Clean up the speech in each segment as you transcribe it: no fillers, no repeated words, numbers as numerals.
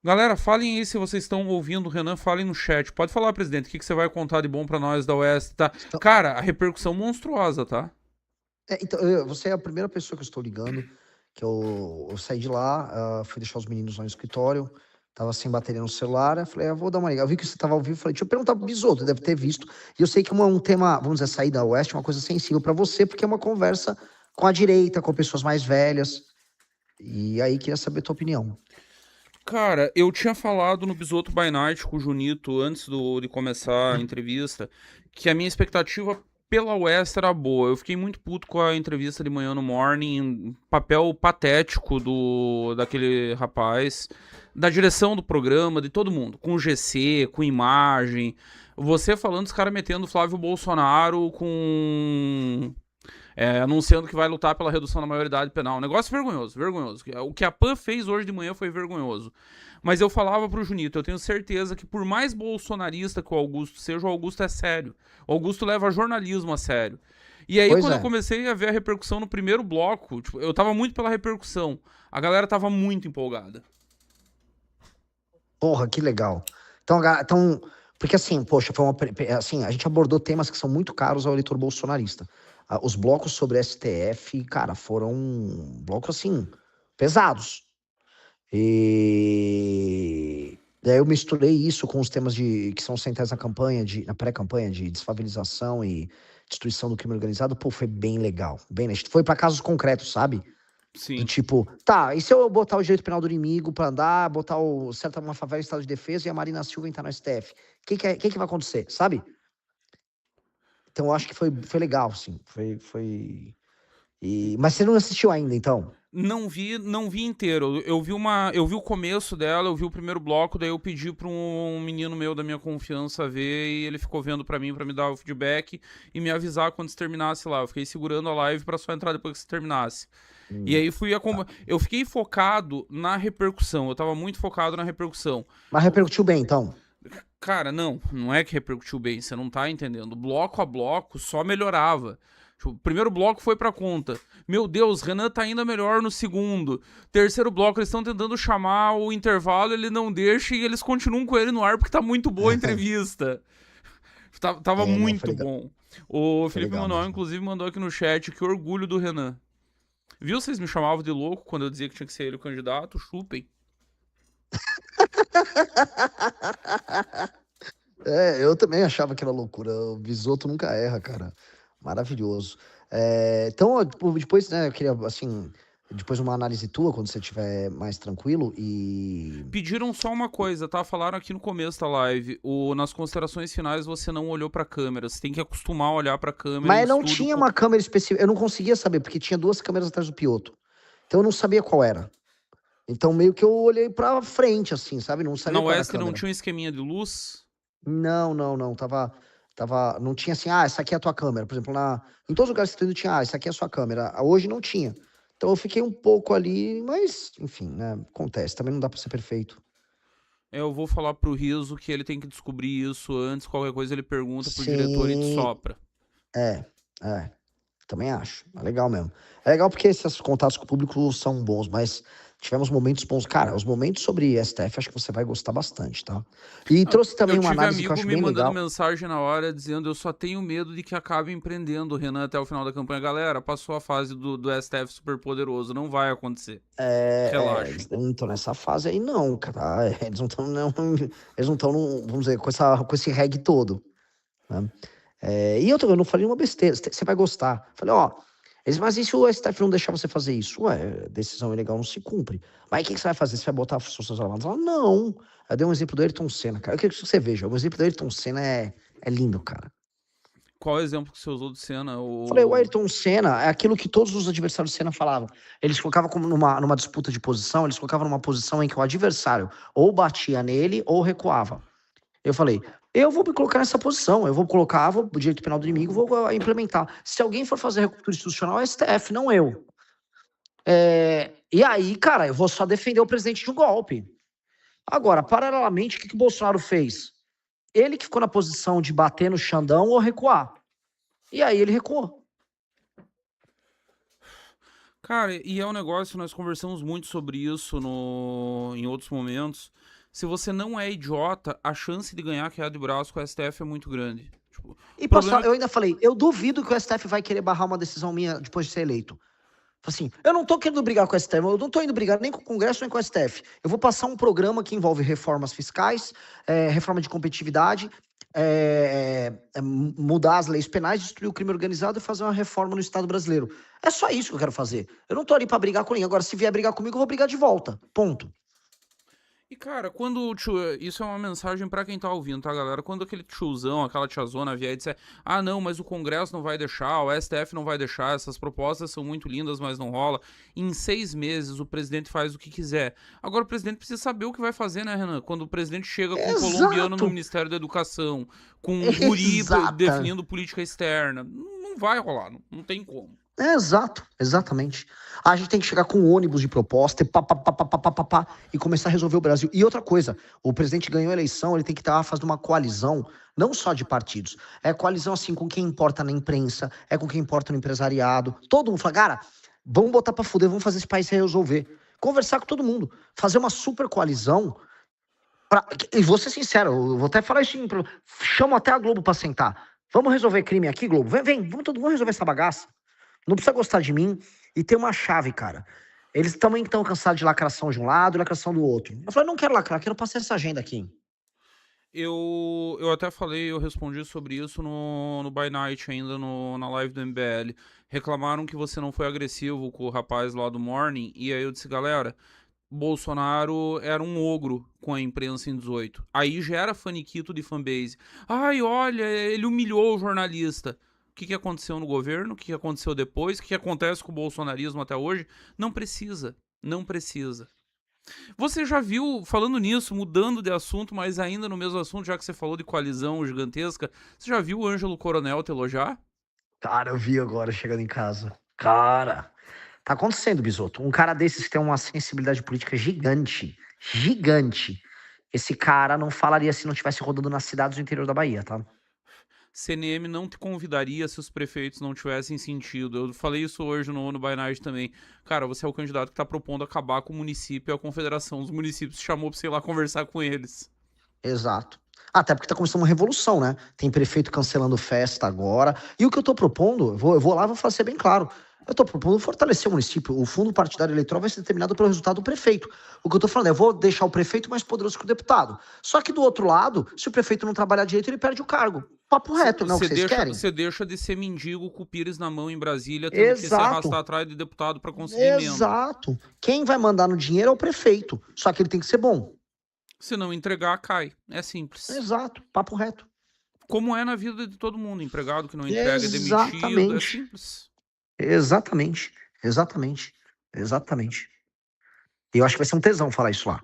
Galera, falem aí se vocês estão ouvindo o Renan, falem no chat. Pode falar, presidente, o que você vai contar de bom pra nós da Oeste, tá? Então, Cara, a repercussão monstruosa, tá? você é a primeira pessoa que eu estou ligando, que eu saí de lá, fui deixar os meninos lá no escritório, tava sem bateria no celular, eu falei, vou dar uma ligada. Eu vi que você tava ao vivo, falei, deixa eu perguntar pro Bisoto, deve ter visto. E eu sei que um tema, vamos dizer, sair da Oeste é uma coisa sensível para você, porque é uma conversa com a direita, com pessoas mais velhas. E aí queria saber a tua opinião. Cara, eu tinha falado no Bisoto by Night com o Junito antes de começar a entrevista que a minha expectativa pela West era boa. Eu fiquei muito puto com a entrevista de manhã no Morning, papel patético daquele rapaz, da direção do programa, de todo mundo, com o GC, com imagem. Você falando, os caras metendo o Flávio Bolsonaro com anunciando que vai lutar pela redução da maioridade penal. Um negócio vergonhoso, vergonhoso. O que a PAN fez hoje de manhã foi vergonhoso. Mas eu falava pro Junito, eu tenho certeza que por mais bolsonarista que o Augusto seja, o Augusto é sério. O Augusto leva jornalismo a sério. E aí, Pois quando eu é. comecei a ver a repercussão no primeiro bloco, tipo, eu tava muito pela repercussão. A galera tava muito empolgada. Porra, que legal. Então, porque assim, poxa, assim, a gente abordou temas que são muito caros ao eleitor bolsonarista. Os blocos sobre STF, cara, foram blocos assim pesados. E daí eu misturei isso com os temas que são centrais na campanha, na pré-campanha de desfavelização e destruição do crime organizado. Pô, foi bem legal. Foi para casos concretos, sabe? Do Sim. tipo, tá, e se eu botar o direito penal do inimigo pra andar, botar o certo uma favela em estado de defesa e a Marina Silva entrar no STF? O que vai acontecer, sabe? Então eu acho que foi legal, sim. Mas você não assistiu ainda, então? Não vi inteiro. Eu vi o começo dela, eu vi o primeiro bloco, daí eu pedi pra um menino meu da minha confiança ver e ele ficou vendo pra mim, pra me dar o feedback e me avisar quando se terminasse lá. Eu fiquei segurando a live pra só entrar depois que se terminasse. E aí Tá. eu fiquei focado na repercussão. Eu tava muito focado na repercussão. Mas repercutiu bem, então? Cara, não é que repercutiu bem, você não tá entendendo. Bloco a bloco só melhorava. Tipo, o primeiro bloco foi pra conta. Meu Deus, Renan tá ainda melhor no segundo. Terceiro bloco, eles estão tentando chamar o intervalo, ele não deixa e eles continuam com ele no ar porque tá muito boa a entrevista. Tava Não, foi muito legal. bom. O Foi Felipe legal Manuel, mesmo. inclusive, mandou aqui no chat que orgulho do Renan. Viu? Vocês me chamavam de louco quando eu dizia que tinha que ser ele o candidato? Chupem. Eu também achava que era loucura. O Visoto nunca erra, cara. Maravilhoso. Então, depois, né, eu queria, assim, depois uma análise tua, quando você estiver mais tranquilo e... Pediram só uma coisa, tá? Falaram aqui no começo da live. Nas considerações finais você não olhou pra câmera. Você tem que acostumar a olhar pra câmera em Mas não estúdio. tinha uma câmera específica, eu não conseguia saber, porque tinha duas câmeras atrás do Piotr. Então eu não sabia qual era. Então meio que eu olhei pra frente, assim, sabe? Não Na sabia qual era a Oeste não câmera. tinha um esqueminha de luz. Não. Não tinha assim, essa aqui é a tua câmera. Por exemplo, em todos os lugares que eu indo tinha, essa aqui é a sua câmera. Hoje não tinha. Então eu fiquei um pouco ali, mas, enfim, né? Acontece. Também não dá pra ser perfeito. Eu vou falar pro Riso que ele tem que descobrir isso antes. Qualquer coisa ele pergunta pro diretor e te Sim, sopra. é, é. Também acho. É legal mesmo. É legal porque esses contatos com o público são bons, mas tivemos momentos bons. Cara, os momentos sobre STF acho que você vai gostar bastante, tá? E Ah, trouxe eu também uma tive análise que eu amigo acho me bem mandando legal. mensagem na hora dizendo eu só tenho medo de que acabem prendendo o Renan até o final da campanha. Galera, passou a fase do STF super poderoso. Não vai acontecer. Relaxem. Eles não estão nessa fase aí, não, cara. Eles não estão, não, eles não estão, vamos dizer, com esse reggae todo, né? Eu não falei uma besteira, você vai gostar. Falei, ó, mas e se o STF não deixar você fazer isso? Ué, decisão ilegal não se cumpre. Mas o que você vai fazer? Você vai botar as Forças Armadas lá? Não. Eu dei um exemplo do Ayrton Senna, cara. Eu quero que você veja. O exemplo do Ayrton Senna é lindo, cara. Qual é o exemplo que você usou de cena? Falei, o Ayrton Senna é aquilo que todos os adversários do Senna falavam. Eles colocavam como numa disputa de posição, eles colocavam numa posição em que o adversário ou batia nele ou recuava. Eu falei, eu vou me colocar nessa posição, eu vou colocar o direito penal do inimigo, vou implementar. Se alguém for fazer recurso institucional, é STF, não eu. E aí, cara, eu vou só defender o presidente de um golpe. Agora, paralelamente, o que o Bolsonaro fez? Ele que ficou na posição de bater no Xandão ou recuar. E aí ele recuou. Cara, e é um negócio, nós conversamos muito sobre isso em outros momentos. Se você não é idiota, a chance de ganhar queda de braço com o STF é muito grande. Tipo, E o problema é eu que ainda falei, eu duvido que o STF vai querer barrar uma decisão minha depois de ser eleito. Assim, eu não tô querendo brigar com o STF, eu não tô indo brigar nem com o Congresso nem com o STF. Eu vou passar um programa que envolve reformas fiscais, reforma de competitividade, mudar as leis penais, destruir o crime organizado e fazer uma reforma no Estado brasileiro. É só isso que eu quero fazer. Eu não tô ali pra brigar com ninguém. Agora, se vier brigar comigo, eu vou brigar de volta. Ponto. E, cara, quando isso é uma mensagem pra quem tá ouvindo, tá, galera? Quando aquele tiozão, aquela tiazona vier e disser, ah, não, mas o Congresso não vai deixar, o STF não vai deixar, essas propostas são muito lindas, mas não rola. Em 6 meses o presidente faz o que quiser. Agora o presidente precisa saber o que vai fazer, né, Renan? Quando o presidente chega com um colombiano no Exato. Ministério da Educação, com um guri Exata. definindo política externa, não vai rolar, não tem como. Exato, exatamente. A gente tem que chegar com um ônibus de proposta e pá, pá, pá, pá, pá, pá, pá, pá, e começar a resolver o Brasil. E outra coisa, o presidente ganhou a eleição, ele tem que estar fazendo uma coalizão, não só de partidos, é coalizão assim com quem importa na imprensa, é com quem importa no empresariado. Todo mundo fala, cara, vamos botar pra fuder, vamos fazer esse país se resolver. Conversar com todo mundo, fazer uma super coalizão. E vou ser sincero, eu vou até falar isso, chamo até a Globo pra sentar. Vamos resolver crime aqui, Globo? Vem, vamos resolver essa bagaça. Não precisa gostar de mim e ter uma chave, cara. Eles também estão cansados de lacração de um lado e lacração do outro. Eu falei, não quero lacrar, quero passar essa agenda aqui. Eu até falei, eu respondi sobre isso no By Night ainda na live do MBL. Reclamaram que você não foi agressivo com o rapaz lá do Morning, e aí eu disse, galera, Bolsonaro era um ogro com a imprensa em 18. Aí já era faniquito de fanbase. Ai, olha, ele humilhou o jornalista. O que aconteceu no governo? O que aconteceu depois? O que acontece com o bolsonarismo até hoje? Não precisa. Não precisa. Você já viu, falando nisso, mudando de assunto, mas ainda no mesmo assunto, já que você falou de coalizão gigantesca, você já viu o Ângelo Coronel te elogiar? Cara, eu vi agora chegando em casa. Cara, tá acontecendo, Bisoto. Um cara desses tem uma sensibilidade política gigante. Gigante. Esse cara não falaria se não estivesse rodando nas cidades do interior da Bahia, tá? CNM não te convidaria se os prefeitos não tivessem sentido. Eu falei isso hoje no By Night também. Cara, você é o candidato que tá propondo acabar com o município e a confederação dos municípios chamou pra você ir lá conversar com eles. Exato. Até porque tá começando uma revolução, né? Tem prefeito cancelando festa agora. E o que eu tô propondo, eu vou lá e vou fazer bem claro. Eu tô propondo fortalecer o município. O fundo partidário eleitoral vai ser determinado pelo resultado do prefeito. O que eu tô falando é, eu vou deixar o prefeito mais poderoso que o deputado. Só que do outro lado, se o prefeito não trabalhar direito, ele perde o cargo. Papo reto, não é o que vocês querem? Você deixa de ser mendigo com o Pires na mão em Brasília, tendo que se arrastar Exato. atrás de deputado pra conseguir emenda. Exato. Quem vai mandar no dinheiro é o prefeito. Só que ele tem que ser bom. Se não entregar, cai. É simples. Exato. Papo reto. Como é na vida de todo mundo. Empregado que não entrega é demitido. É Exatamente. simples. Exatamente. Exatamente. Exatamente. E eu acho que vai ser um tesão falar isso lá.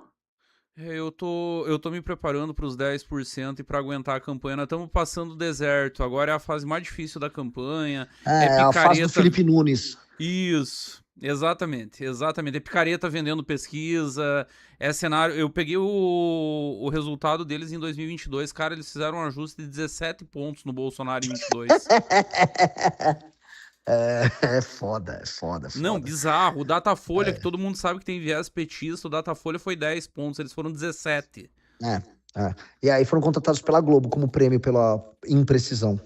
Eu tô me preparando para os 10% e para aguentar a campanha. Nós estamos passando o deserto. Agora é a fase mais difícil da campanha. É É a fase do picareta. Felipe Nunes. Isso. Exatamente, exatamente. É picareta vendendo pesquisa, é cenário. Eu peguei o resultado deles em 2022. Cara, eles fizeram um ajuste de 17 pontos no Bolsonaro em 22. É foda, é foda, é Não, foda. bizarro. O Datafolha, que todo mundo sabe que tem viés petista, o Datafolha foi 10 pontos, eles foram 17. É, é. E aí foram contratados pela Globo como prêmio pela imprecisão.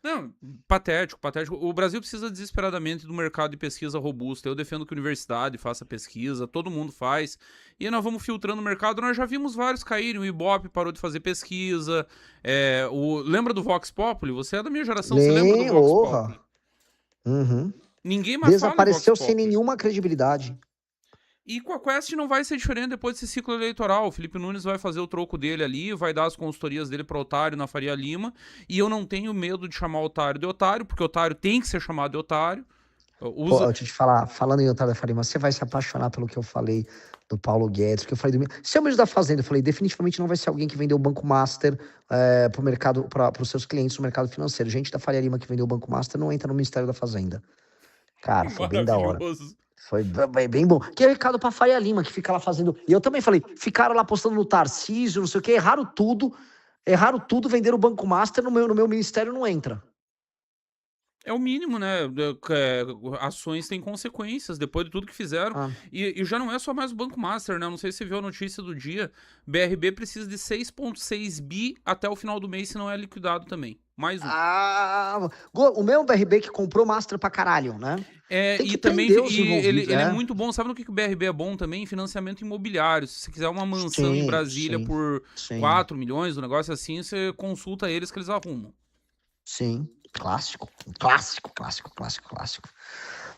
Não, patético, patético. O Brasil precisa desesperadamente do mercado de pesquisa robusto. Eu defendo que a universidade faça pesquisa, todo mundo faz. E nós vamos filtrando o mercado. Nós já vimos vários caírem. O Ibope parou de fazer pesquisa. Lembra do Vox Populi? Você é da minha geração, você lembra do Vox Populi? Uhum. Ninguém mais fala em Vox Desapareceu sem Populi. nenhuma credibilidade. E com a Quest não vai ser diferente depois desse ciclo eleitoral. O Felipe Nunes vai fazer o troco dele ali, vai dar as consultorias dele para otário na Faria Lima. E eu não tenho medo de chamar otário de otário, porque otário tem que ser chamado de otário. Pô, deixa eu te falar, falando em Otário da Faria Lima, você vai se apaixonar pelo que eu falei do Paulo Guedes, porque eu falei do seu ministro da Fazenda, eu falei, definitivamente não vai ser alguém que vendeu o Banco Master pro mercado, para os seus clientes no mercado financeiro. Gente da Faria Lima que vendeu o Banco Master não entra no Ministério da Fazenda. Cara, foi bem da hora. Maravilhoso. Foi bem bom. Que é o recado pra Faria Lima, que fica lá fazendo. E eu também falei, ficaram lá postando no Tarcísio, não sei o quê, erraram tudo, venderam o Banco Master, no meu ministério não entra. É o mínimo, né? Ações têm consequências depois de tudo que fizeram. Ah, E já não é só mais o Banco Master, né? Não sei se você viu a notícia do dia. BRB precisa de 6,6 bi até o final do mês, se não é liquidado também. Mais um. O mesmo BRB que comprou Master pra caralho, né? Tem E que também prender os ele, envolvidos, ele é muito bom. Sabe no que o BRB é bom também? Financiamento imobiliário. Se você quiser uma mansão em Sim, Brasília sim, por sim, 4 milhões, um negócio assim, você consulta eles que eles arrumam. sim. Clássico, clássico, clássico, clássico, clássico.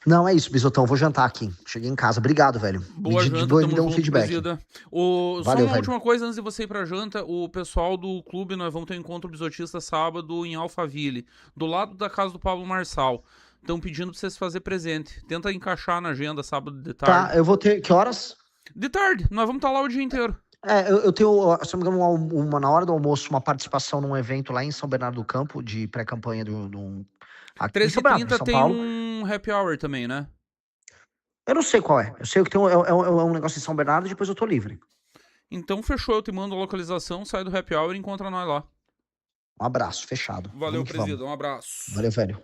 Não, é isso, Bisotão. Vou jantar aqui. Cheguei em casa. Obrigado, velho. Boa janta, Me tamo deu um junto, feedback. presida. Só Valeu, uma velho. última coisa antes de você ir pra janta, o pessoal do clube, nós vamos ter um encontro bisotista sábado em Alphaville, do lado da casa do Pablo Marçal. Estão pedindo pra vocês fazer presente. Tenta encaixar na agenda sábado de Tá, tarde. eu vou ter. Que horas? De tarde, nós vamos estar lá o dia inteiro. Eu tenho, se não me engano, na hora do almoço, uma participação num evento lá em São Bernardo do Campo, de pré-campanha aqui em São Bernardo, em 13h30 São tem Paulo. um happy hour também, né? Eu não sei qual é. Eu sei que tem um negócio em São Bernardo e depois eu tô livre. Então fechou, eu te mando a localização, sai do happy hour e encontra nós lá. Um abraço, fechado. Valeu, Vamos que vamos. presida, um abraço. Valeu, velho.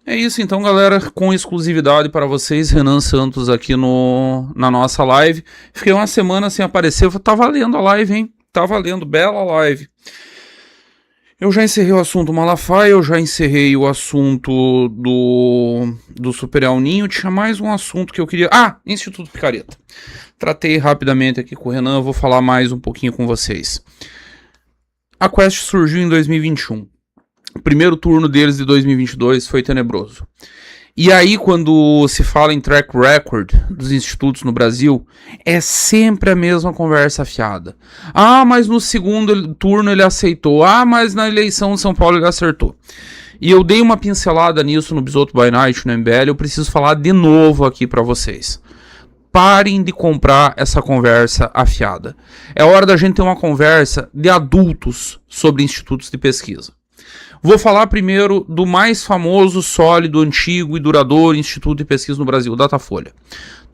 É isso então, galera, com exclusividade para vocês, Renan Santos aqui na nossa live. Fiquei uma semana sem aparecer, tá valendo a live, hein? Tá valendo, bela live. Eu já encerrei o assunto Malafaia, eu já encerrei o assunto do Super El Ninho. Tinha mais um assunto que eu queria... Instituto Picareta. Tratei rapidamente aqui com o Renan, vou falar mais um pouquinho com vocês. A Quest surgiu em 2021. O primeiro turno deles de 2022 foi tenebroso. E aí, quando se fala em track record dos institutos no Brasil, é sempre a mesma conversa fiada. Mas no segundo turno ele aceitou. Mas na eleição de São Paulo ele acertou. E eu dei uma pincelada nisso no Bisoto by Night, no MBL, eu preciso falar de novo aqui para vocês. Parem de comprar essa conversa afiada. É hora da gente ter uma conversa de adultos sobre institutos de pesquisa. Vou falar primeiro do mais famoso, sólido, antigo e duradouro instituto de pesquisa no Brasil, o Datafolha.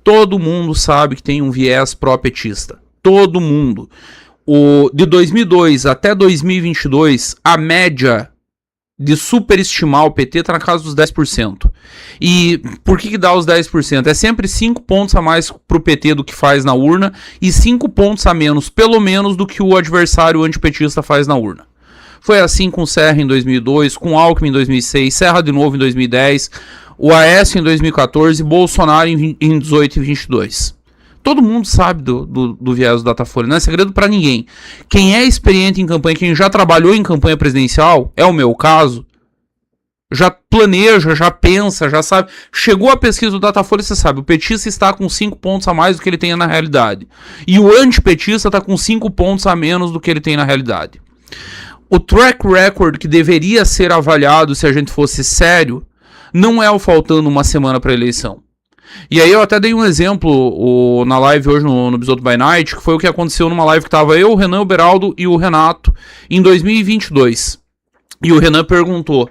Todo mundo sabe que tem um viés pró-petista. Todo mundo. De 2002 até 2022, a média de superestimar o PT está na casa dos 10%. E por que dá os 10%? É sempre 5 pontos a mais para o PT do que faz na urna e 5 pontos a menos, pelo menos, do que o adversário antipetista faz na urna. Foi assim com Serra em 2002, com Alckmin em 2006, Serra de novo em 2010, o Aécio em 2014 e Bolsonaro em 18 e 22. Todo mundo sabe do viés do Datafolha, não é segredo para ninguém. Quem é experiente em campanha, quem já trabalhou em campanha presidencial, é o meu caso, já planeja, já pensa, já sabe. Chegou a pesquisa do Datafolha, você sabe, o petista está com 5 pontos a mais do que ele tem na realidade. E o antipetista está com 5 pontos a menos do que ele tem na realidade. O track record que deveria ser avaliado se a gente fosse sério, não é o faltando uma semana para a eleição. E aí eu até dei um exemplo na live hoje no Bisoto by Night, que foi o que aconteceu numa live que tava eu, o Renan, o Beraldo e o Renato em 2022. E o Renan perguntou,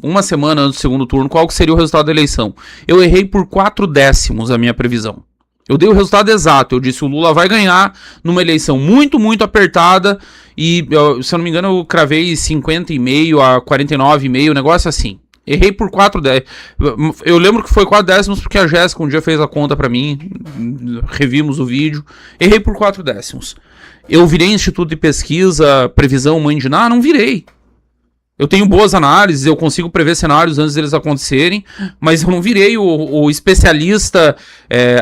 uma semana antes do segundo turno, qual que seria o resultado da eleição. Eu errei por 4 décimos a minha previsão. Eu dei o resultado exato, eu disse o Lula vai ganhar numa eleição muito, muito apertada e, se eu não me engano, eu cravei 50,5 a 49,5, um negócio assim. Errei por 4 décimos. Eu lembro que foi 4 décimos porque a Jéssica um dia fez a conta pra mim, revimos o vídeo. Errei por 4 décimos. Eu virei instituto de pesquisa, previsão, mãe de nada? Não virei. Eu tenho boas análises, eu consigo prever cenários antes deles acontecerem, mas eu não virei o especialista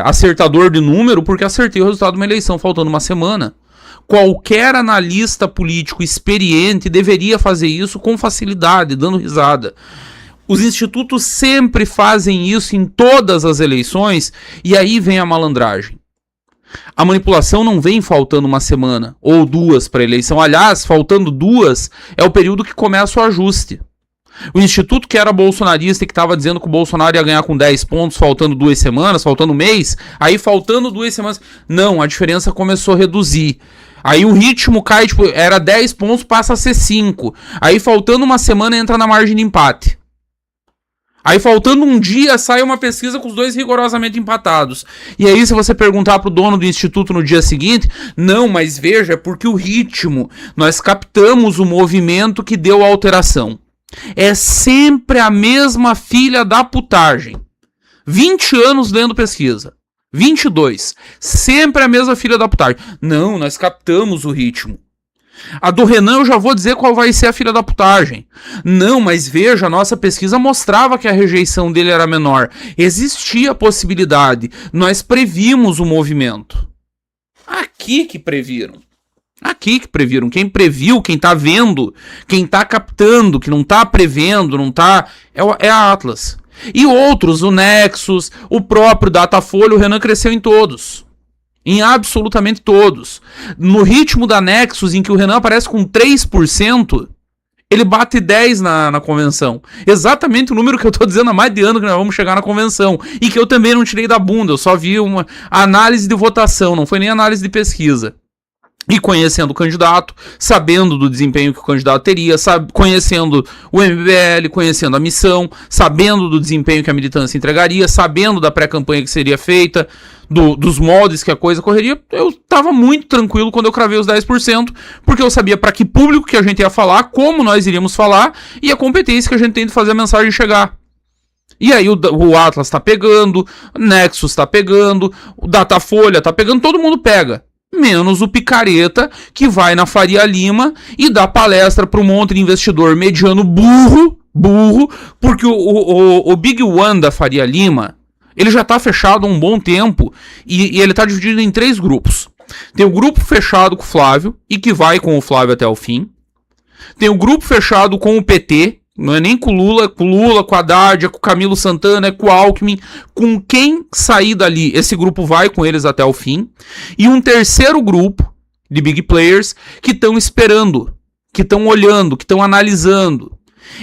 acertador de número porque acertei o resultado de uma eleição faltando uma semana. Qualquer analista político experiente deveria fazer isso com facilidade, dando risada. Os institutos sempre fazem isso em todas as eleições e aí vem a malandragem. A manipulação não vem faltando uma semana ou 2 para a eleição. Aliás, faltando 2 é o período que começa o ajuste. O instituto que era bolsonarista e que estava dizendo que o Bolsonaro ia ganhar com 10 pontos faltando 2 semanas, faltando um mês, aí faltando 2 semanas... Não, a diferença começou a reduzir. Aí o ritmo cai, tipo, era 10 pontos, passa a ser 5. Aí faltando uma semana entra na margem de empate. Aí, faltando um dia, sai uma pesquisa com os dois rigorosamente empatados. E aí, se você perguntar pro dono do instituto no dia seguinte, não, mas veja, é porque o ritmo, nós captamos o movimento que deu a alteração. É sempre a mesma filha da putagem. 20 anos lendo pesquisa. 22. Sempre a mesma filha da putagem. Não, nós captamos o ritmo. A do Renan eu já vou dizer qual vai ser a filha da putagem. Não, mas veja, a nossa pesquisa mostrava que a rejeição dele era menor. Existia a possibilidade. Nós previmos o movimento. Aqui que previram. Aqui que previram. Quem previu, quem tá vendo, quem tá captando, que não tá prevendo, não tá... É a Atlas. E outros, o Nexus, o próprio Datafolha, o Renan cresceu em todos. Em absolutamente todos. No ritmo da Nexus, em que o Renan aparece com 3%, ele bate 10 na convenção. Exatamente o número que eu tô dizendo há mais de ano que nós vamos chegar na convenção. E que eu também não tirei da bunda, eu só vi uma análise de votação, não foi nem análise de pesquisa. E conhecendo o candidato, sabendo do desempenho que o candidato teria, conhecendo o MBL, conhecendo a missão, sabendo do desempenho que a militância entregaria, sabendo da pré-campanha que seria feita, dos moldes que a coisa correria, eu estava muito tranquilo quando eu cravei os 10%, porque eu sabia para que público que a gente ia falar, como nós iríamos falar, e a competência que a gente tem de fazer a mensagem chegar. E aí o Atlas tá pegando, o Nexus tá pegando, o Datafolha tá pegando, todo mundo pega. Menos o picareta que vai na Faria Lima e dá palestra para um monte de investidor mediano burro, porque o Big One da Faria Lima, ele já tá fechado há um bom tempo e ele tá dividido em 3 grupos. Tem o grupo fechado com o Flávio e que vai com o Flávio até o fim. Tem o grupo fechado com o PT, não é nem com o Lula, com a Haddad, é com o Camilo Santana, é com o Alckmin. Com quem sair dali, esse grupo vai com eles até o fim. E um terceiro grupo de big players que estão esperando, que estão olhando, que estão analisando.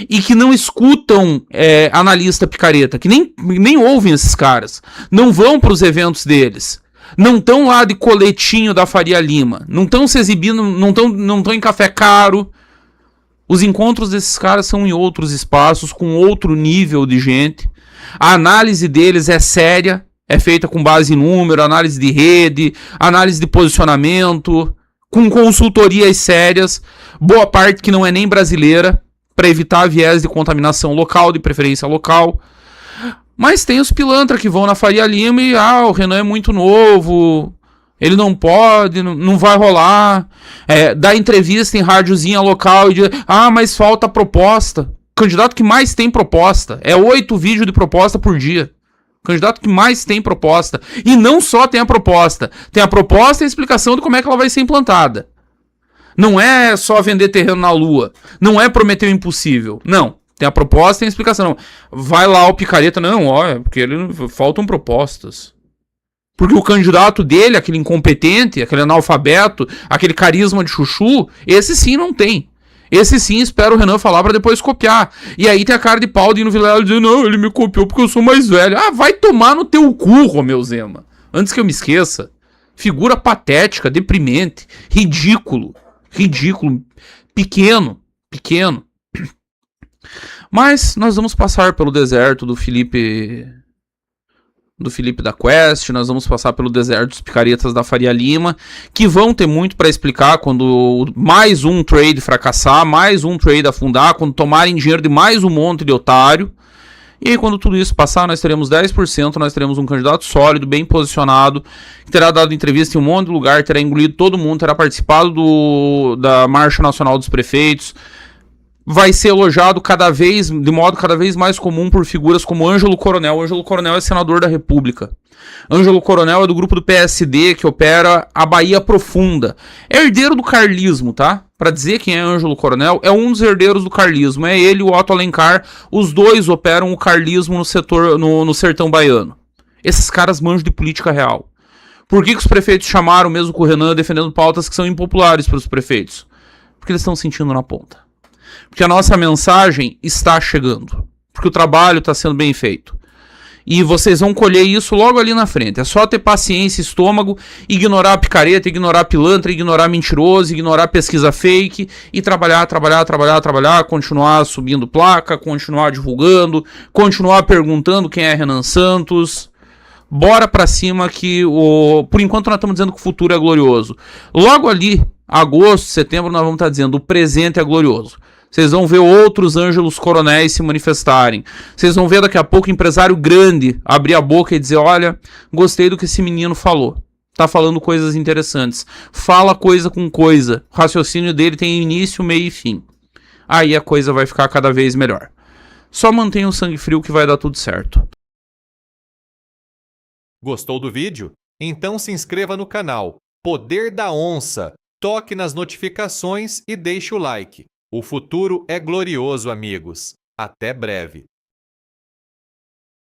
E que não escutam analista picareta, que nem ouvem esses caras. Não vão para os eventos deles. Não estão lá de coletinho da Faria Lima. Não estão se exibindo, não estão em café caro. Os encontros desses caras são em outros espaços, com outro nível de gente. A análise deles é séria, é feita com base em número, análise de rede, análise de posicionamento, com consultorias sérias, boa parte que não é nem brasileira, para evitar viés de contaminação local, de preferência local. Mas tem os pilantras que vão na Faria Lima e, o Renan é muito novo... Ele não pode, não vai rolar. Dá entrevista em rádiozinha local e diz, mas falta proposta. O candidato que mais tem proposta. 8 vídeos de proposta por dia. O candidato que mais tem proposta. E não só tem a proposta. Tem a proposta e a explicação de como é que ela vai ser implantada. Não é só vender terreno na lua. Não é prometer o impossível. Não. Tem a proposta e a explicação. Vai lá o picareta. Não, porque faltam propostas. Porque o candidato dele, aquele incompetente, aquele analfabeto, aquele carisma de chuchu, esse sim não tem. Esse sim espera o Renan falar pra depois copiar. E aí tem a cara de pau de ir no Vilela e dizer, não, ele me copiou porque eu sou mais velho. Vai tomar no teu cu, Romeu Zema. Antes que eu me esqueça. Figura patética, deprimente, ridículo. Pequeno. Mas nós vamos passar pelo deserto do Felipe da Quest, nós vamos passar pelo deserto dos picaretas da Faria Lima, que vão ter muito para explicar quando mais um trade fracassar, mais um trade afundar, quando tomarem dinheiro de mais um monte de otário. E aí, quando tudo isso passar, nós teremos 10%, nós teremos um candidato sólido, bem posicionado, que terá dado entrevista em um monte de lugar, terá engolido todo mundo, terá participado da Marcha Nacional dos Prefeitos, vai ser elogiado de modo cada vez mais comum por figuras como Ângelo Coronel. Ângelo Coronel é senador da República. Ângelo Coronel é do grupo do PSD que opera a Bahia Profunda. É herdeiro do carlismo, tá? Pra dizer quem é Ângelo Coronel, é um dos herdeiros do carlismo. É ele e o Otto Alencar, os dois operam o carlismo no sertão baiano. Esses caras manjam de política real. Por que os prefeitos chamaram, mesmo com o Renan, defendendo pautas que são impopulares para os prefeitos? Porque eles estão sentindo na ponta. Porque a nossa mensagem está chegando. Porque o trabalho está sendo bem feito. E vocês vão colher isso logo ali na frente. É só ter paciência, estômago, ignorar a picareta, ignorar a pilantra, ignorar mentiroso, ignorar pesquisa fake e trabalhar, continuar subindo placa, continuar divulgando, continuar perguntando quem é Renan Santos. Bora pra cima que por enquanto nós estamos dizendo que o futuro é glorioso. Logo ali, agosto, setembro, nós vamos estar dizendo o presente é glorioso. Vocês vão ver outros Ângelos Coronéis se manifestarem. Vocês vão ver daqui a pouco empresário grande abrir a boca e dizer, olha, gostei do que esse menino falou. Tá falando coisas interessantes. Fala coisa com coisa. O raciocínio dele tem início, meio e fim. Aí a coisa vai ficar cada vez melhor. Só mantenha o sangue frio que vai dar tudo certo. Gostou do vídeo? Então se inscreva no canal Poder da Onça, toque nas notificações e deixe o like. O futuro é glorioso, amigos. Até breve.